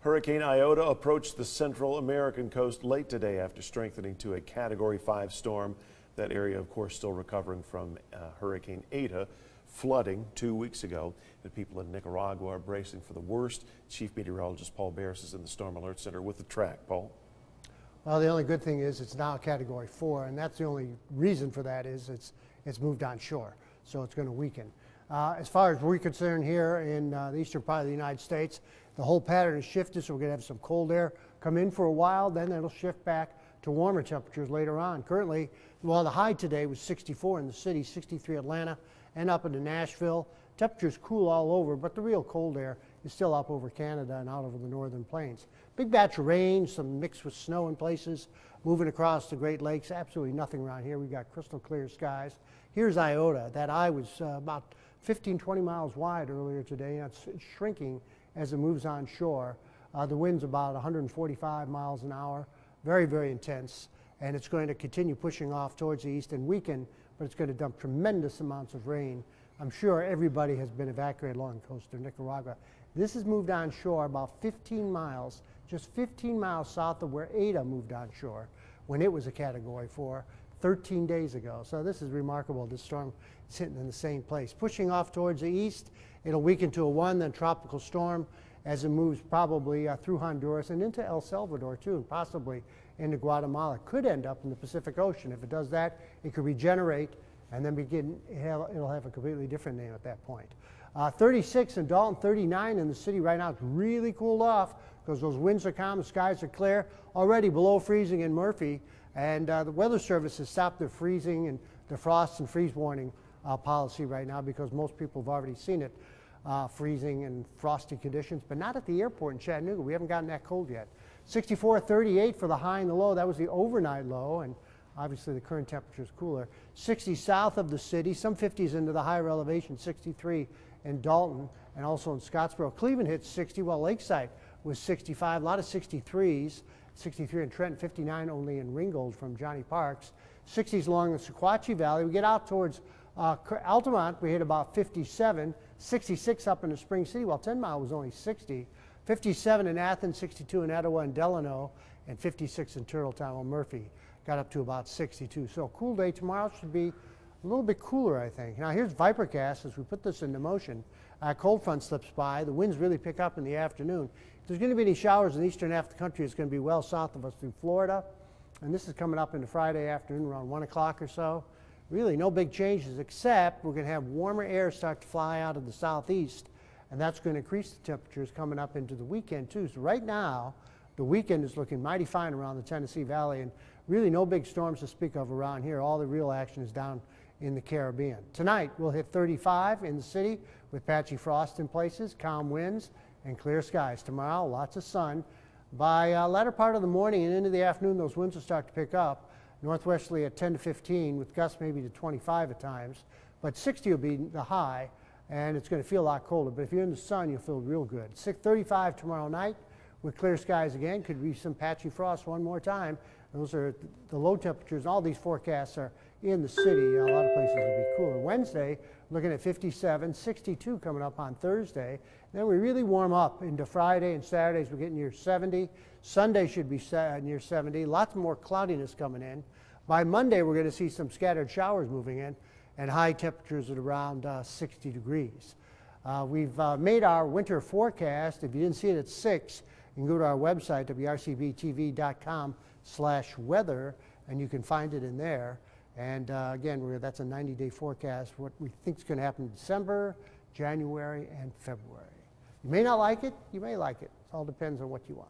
Hurricane Iota approached the Central American coast late today after strengthening to a Category 5 storm. That area, of course, still recovering from Hurricane Eta flooding 2 weeks ago. The people in Nicaragua are bracing for the worst. Chief Meteorologist Paul Barys is in the Storm Alert Center with the track. Paul? Well, the only good thing is it's now Category 4, and that's the only reason for that is it's moved on shore, so it's going to weaken. As far as we're concerned here in the eastern part of the United States, the whole pattern has shifted, so we're going to have some cold air come in for a while, then it'll shift back to warmer temperatures later on. Currently, well, the high today was 64 in the city, 63 Atlanta, and up into Nashville. Temperatures cool all over, but the real cold air is still up over Canada and out over the northern plains. Big batch of rain, some mixed with snow in places, moving across the Great Lakes. Absolutely nothing around here. We got crystal clear skies. Here's Iota. That eye was about 15, 20 miles wide earlier today, and it's shrinking as it moves on shore. The wind's about 145 miles an hour, very, very intense, and it's going to continue pushing off towards the east and weaken, but it's going to dump tremendous amounts of rain. I'm sure everybody has been evacuated along the coast of Nicaragua. This has moved on shore about 15 miles, just 15 miles south of where Eta moved on shore when it was a Category 4 13 days ago. So this is remarkable. This storm is hitting in the same place. Pushing off towards the east, it'll weaken to a 1, then tropical storm as it moves probably through Honduras and into El Salvador too, and possibly into Guatemala. Could end up in the Pacific Ocean. If it does that, it could regenerate and then it'll have a completely different name at that point. 36 in Dalton, 39 in the city right now. It's really cooled off because those winds are calm, the skies are clear. Already below freezing in Murphy, and the Weather Service has stopped their freezing and the frost and freeze warning policy right now because most people have already seen it, freezing and frosty conditions, but not at the airport in Chattanooga. We haven't gotten that cold yet. 64, 38 for the high and the low. That was the overnight low, and obviously the current temperature is cooler. 60 south of the city, some 50s into the higher elevation, 63 in Dalton and also in Scottsboro. Cleveland hit 60, while Lakeside was 65. A lot of 63s, 63 in Trenton, 59 only in Ringgold from Johnny Parks. 60s along the Sequatchie Valley. We get out towards Altamont, we hit about 57, 66 up in the Spring City, while 10 Mile was only 60. 57 in Athens, 62 in Etowah and Delano, and 56 in Turtletown. Well, Murphy got up to about 62. So a cool day tomorrow. Should be a little bit cooler, I think. Now here's Vipercast as we put this into motion. Cold front slips by. The winds really pick up in the afternoon. If there's going to be any showers in the eastern half of the country, it's going to be well south of us through Florida. And this is coming up into Friday afternoon around 1 o'clock or so. Really no big changes, except we're going to have warmer air start to fly out of the southeast, and that's going to increase the temperatures coming up into the weekend too. So right now, the weekend is looking mighty fine around the Tennessee Valley, and really no big storms to speak of around here. All the real action is down in the Caribbean. Tonight, we'll hit 35 in the city with patchy frost in places, calm winds, and clear skies. Tomorrow, lots of sun. By latter part of the morning and into the afternoon, those winds will start to pick up. Northwesterly at 10 to 15 with gusts maybe to 25 at times, but 60 will be the high, and it's going to feel a lot colder. But if you're in the sun, you'll feel real good. 35 tomorrow night with clear skies again. Could be some patchy frost one more time. Those are the low temperatures. All these forecasts are in the city. A lot of places will be cooler. Wednesday, looking at 57, 62 coming up on Thursday. Then we really warm up into Friday and Saturdays. We get near 70. Sunday should be near 70. Lots more cloudiness coming in. By Monday, we're going to see some scattered showers moving in and high temperatures at around 60 degrees. We've made our winter forecast. If you didn't see it at 6, you can go to our website, wrcbtv.com/weather, and you can find it in there. And again, that's a 90-day forecast, what we think is going to happen in December, January, and February. You may not like it. You may like it. It all depends on what you want.